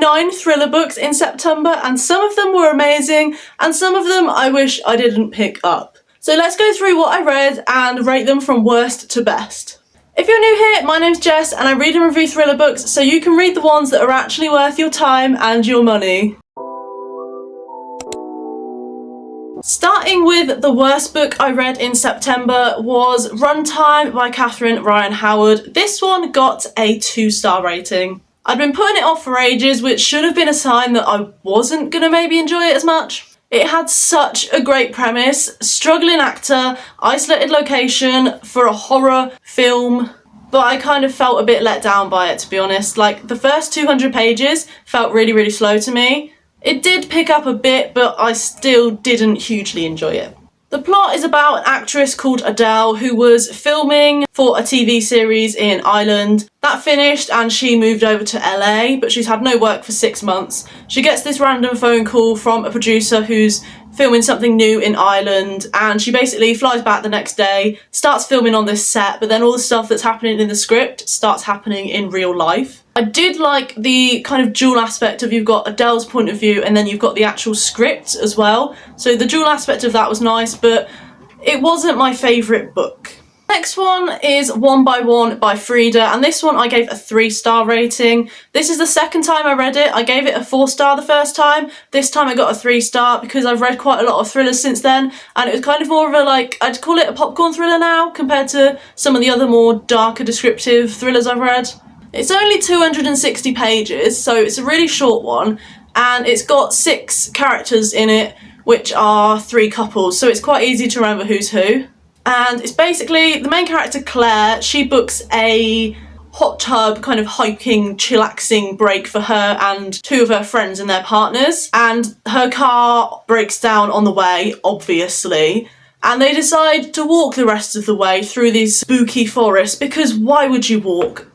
9 thriller books in September, and some of them were amazing and some of them I wish I didn't pick up. So let's go through what I read and rate them from worst to best. If you're new here, my name's Jess and I read and review thriller books so you can read the ones that are actually worth your time and your money. Starting with the worst book I read in September was Runtime by Catherine Ryan Howard. This one got a 2-star rating. I'd been putting it off for ages, which should have been a sign that I wasn't gonna maybe enjoy it as much. It had such a great premise, struggling actor, isolated location for a horror film, but I kind of felt a bit let down by it, to be honest. Like, the first 200 pages felt really slow to me. It did pick up a bit, but I still didn't hugely enjoy it. The plot is about an actress called Adele who was filming for a TV series in Ireland. That finished and she moved over to LA, but she's had no work for 6 months. She gets this random phone call from a producer who's filming something new in Ireland, and she basically flies back the next day, starts filming on this set, but then all the stuff that's happening in the script starts happening in real life. I did like the kind of dual aspect of you've got Adele's point of view and then you've got the actual script as well. So the dual aspect of that was nice, but it wasn't my favourite book. Next one is One by One by Frida, and this one I gave a 3-star rating. This is the second time I read it. I gave it a 4-star the first time. This time I got a 3-star because I've read quite a lot of thrillers since then, and it was kind of more of a, like, I'd call it a popcorn thriller now compared to some of the other more darker descriptive thrillers I've read. It's only 260 pages, so it's a really short one, and it's got 6 characters in it, which are 3 couples, so it's quite easy to remember who's who. And it's basically the main character Claire. She books a hot tub kind of hiking, chillaxing break for her and 2 of her friends and their partners, and her car breaks down on the way, obviously, and they decide to walk the rest of the way through these spooky forests, because why would you walk?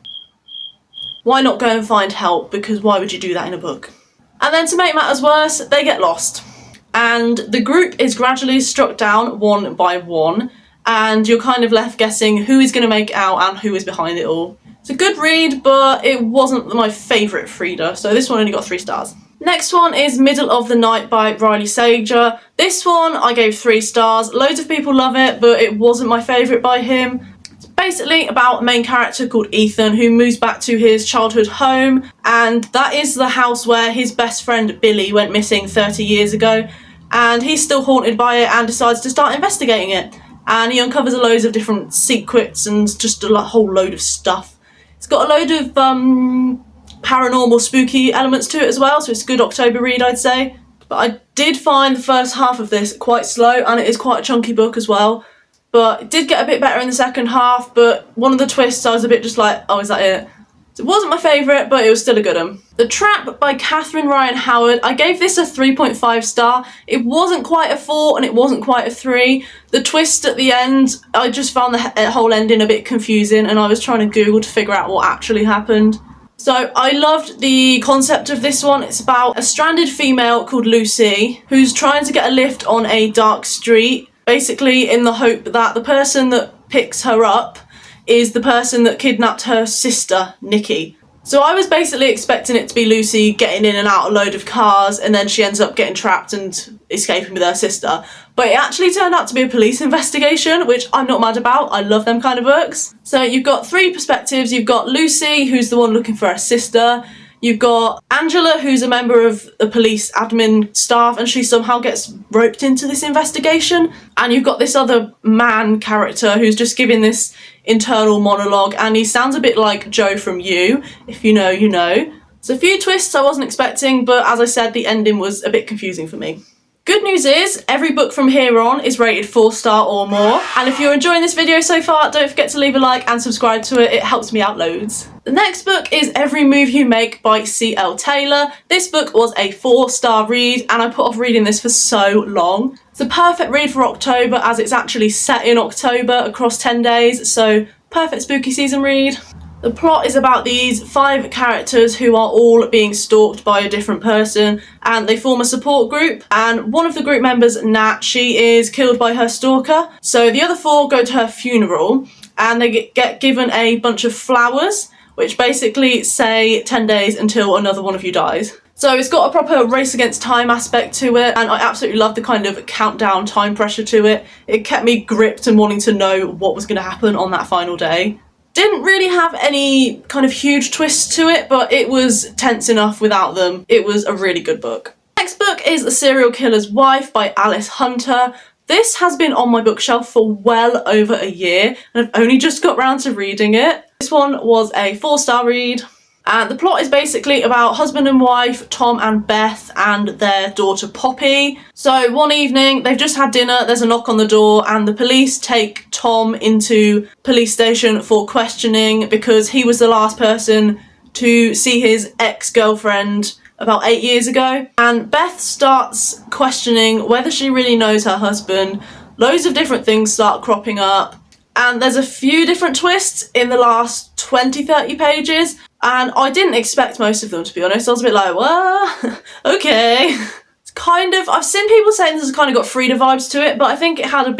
Why not go and find help? Because why would you do that in a book? And then to make matters worse, they get lost, and the group is gradually struck down one by one, and you're kind of left guessing who is going to make it out and who is behind it all. It's a good read, but it wasn't my favourite Frida, so this one only got 3 stars. Next one is Middle of the Night by Riley Sager. This one I gave 3 stars. Loads of people love it, but it wasn't my favourite by him. It's basically about a main character called Ethan who moves back to his childhood home, and that is the house where his best friend Billy went missing 30 years ago, and he's still haunted by it and decides to start investigating it. And he uncovers a load of different secrets and just a whole load of stuff. It's got a load of paranormal, spooky elements to it as well, so it's a good October read, I'd say. But I did find the first half of this quite slow, and it is quite a chunky book as well. But it did get a bit better in the second half, but one of the twists I was a bit just like, oh, is that it? So it wasn't my favourite, but it was still a good one. The Trap by Catherine Ryan Howard. I gave this a 3.5 star. It wasn't quite a 4 and it wasn't quite a 3. The twist at the end, I just found the whole ending a bit confusing, and I was trying to Google to figure out what actually happened. So I loved the concept of this one. It's about a stranded female called Lucy who's trying to get a lift on a dark street, basically in the hope that the person that picks her up is the person that kidnapped her sister, Nikki. So I was basically expecting it to be Lucy getting in and out a load of cars, and then she ends up getting trapped and escaping with her sister. But it actually turned out to be a police investigation, which I'm not mad about. I love them kind of books. So you've got 3 perspectives. You've got Lucy, who's the one looking for her sister. You've got Angela, who's a member of the police admin staff, and she somehow gets roped into this investigation. And you've got this other man character who's just giving this internal monologue, and he sounds a bit like Joe from You. If you know, you know. There's a few twists I wasn't expecting, but as I said, the ending was a bit confusing for me. Good news is, every book from here on is rated 4-star or more. And if you're enjoying this video so far, don't forget to leave a like and subscribe to it. It helps me out loads. The next book is Every Move You Make by C.L. Taylor. This book was a 4-star read, and I put off reading this for so long. It's a perfect read for October, as it's actually set in October across 10 days, so perfect spooky season read. The plot is about these 5 characters who are all being stalked by a different person, and they form a support group, and one of the group members, Nat, she is killed by her stalker. So the other 4 go to her funeral, and they get given a bunch of flowers, which basically say 10 days until another one of you dies. So it's got a proper race against time aspect to it, and I absolutely love the kind of countdown time pressure to it. It kept me gripped and wanting to know what was going to happen on that final day. Didn't really have any kind of huge twists to it, but it was tense enough without them. It was a really good book. Next book is The Serial Killer's Wife by Alice Hunter. This has been on my bookshelf for well over a year, and I've only just got round to reading it. This one was a 4-star read. And the plot is basically about husband and wife, Tom and Beth, and their daughter Poppy. So one evening, they've just had dinner, there's a knock on the door, and the police take Tom into police station for questioning because he was the last person to see his ex-girlfriend about 8 years ago. And Beth starts questioning whether she really knows her husband. Loads of different things start cropping up. And there's a few different twists in the last 20-30 pages, and I didn't expect most of them, to be honest. I was a bit like, well, okay. It's kind of, I've seen people saying this has kind of got Frida vibes to it, but I think it had a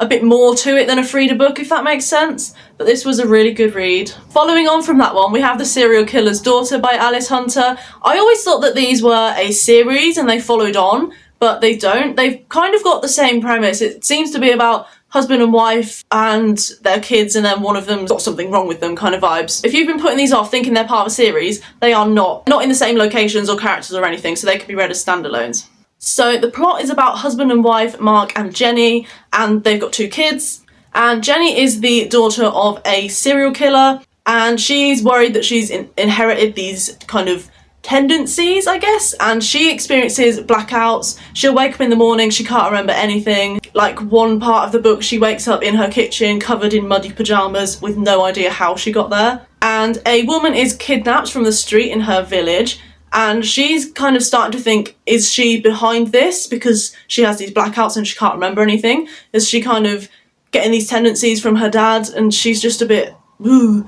bit more to it than a Frida book, if that makes sense. But this was a really good read. Following on from that one, we have The Serial Killer's Daughter by Alice Hunter. I always thought that these were a series and they followed on, but they don't. They've kind of got the same premise. It seems to be about husband and wife and their kids, and then one of them's got something wrong with them kind of vibes. If you've been putting these off thinking they're part of a series, they are not in the same locations or characters or anything, so they can be read as standalones. So the plot is about husband and wife, Mark and Jenny, and they've got 2 kids. And Jenny is the daughter of a serial killer, and she's worried that she's inherited these kind of tendencies, I guess, and she experiences blackouts. She'll wake up in the morning, she can't remember anything. Like one part of the book, she wakes up in her kitchen covered in muddy pyjamas with no idea how she got there. And a woman is kidnapped from the street in her village, and she's kind of starting to think, is she behind this because she has these blackouts and she can't remember anything? Is she kind of getting these tendencies from her dad? And she's just a bit, ooh.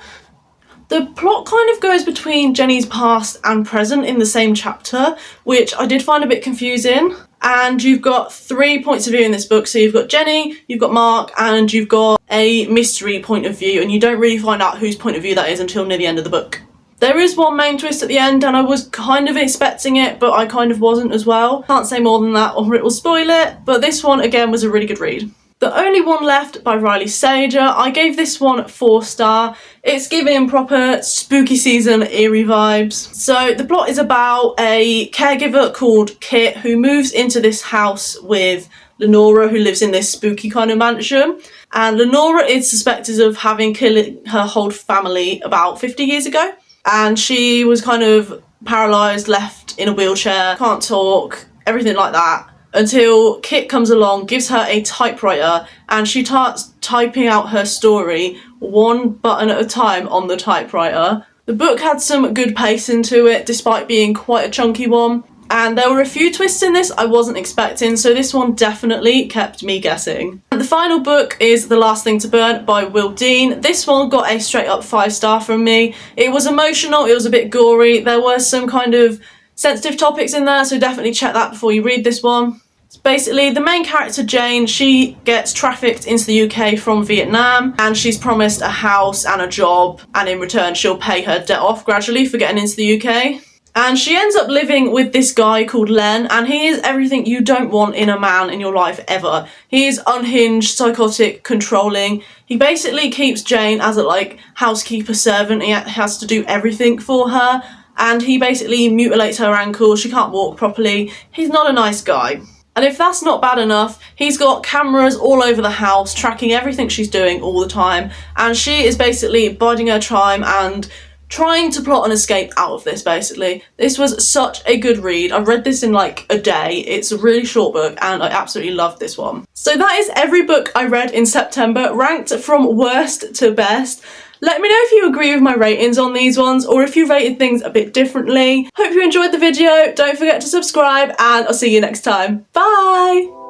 The plot kind of goes between Jenny's past and present in the same chapter, which I did find a bit confusing. And you've got 3 points of view in this book. So you've got Jenny, you've got Mark, and you've got a mystery point of view, and you don't really find out whose point of view that is until near the end of the book. There is one main twist at the end, and I was kind of expecting it, but I kind of wasn't as well. Can't say more than that or it will spoil it, but this one again was a really good read. The Only One Left by Riley Sager. I gave this one 4-star. It's giving proper spooky season eerie vibes. So the plot is about a caregiver called Kit who moves into this house with Lenora, who lives in this spooky kind of mansion. And Lenora is suspected of having killed her whole family about 50 years ago. And she was kind of paralysed, left in a wheelchair, can't talk, everything like that. Until Kit comes along, gives her a typewriter, and she starts typing out her story one button at a time on the typewriter. The book had some good pacing to it, despite being quite a chunky one. And there were a few twists in this I wasn't expecting, so this one definitely kept me guessing. And the final book is The Last Thing to Burn by Will Dean. This one got a straight up 5-star from me. It was emotional, it was a bit gory, there were some kind of sensitive topics in there, so definitely check that before you read this one. So basically, the main character, Jane, she gets trafficked into the UK from Vietnam, and she's promised a house and a job, and in return she'll pay her debt off gradually for getting into the UK. And she ends up living with this guy called Len, and he is everything you don't want in a man in your life ever. He is unhinged, psychotic, controlling. He basically keeps Jane as a housekeeper servant. He has to do everything for her, and he basically mutilates her ankle. She can't walk properly. He's not a nice guy. And if that's not bad enough, he's got cameras all over the house, tracking everything she's doing all the time, and she is basically biding her time and trying to plot an escape out of this, basically. This was such a good read. I read this in a day. It's a really short book, and I absolutely loved this one. So that is every book I read in September, ranked from worst to best. Let me know if you agree with my ratings on these ones, or if you rated things a bit differently. Hope you enjoyed the video. Don't forget to subscribe, and I'll see you next time. Bye!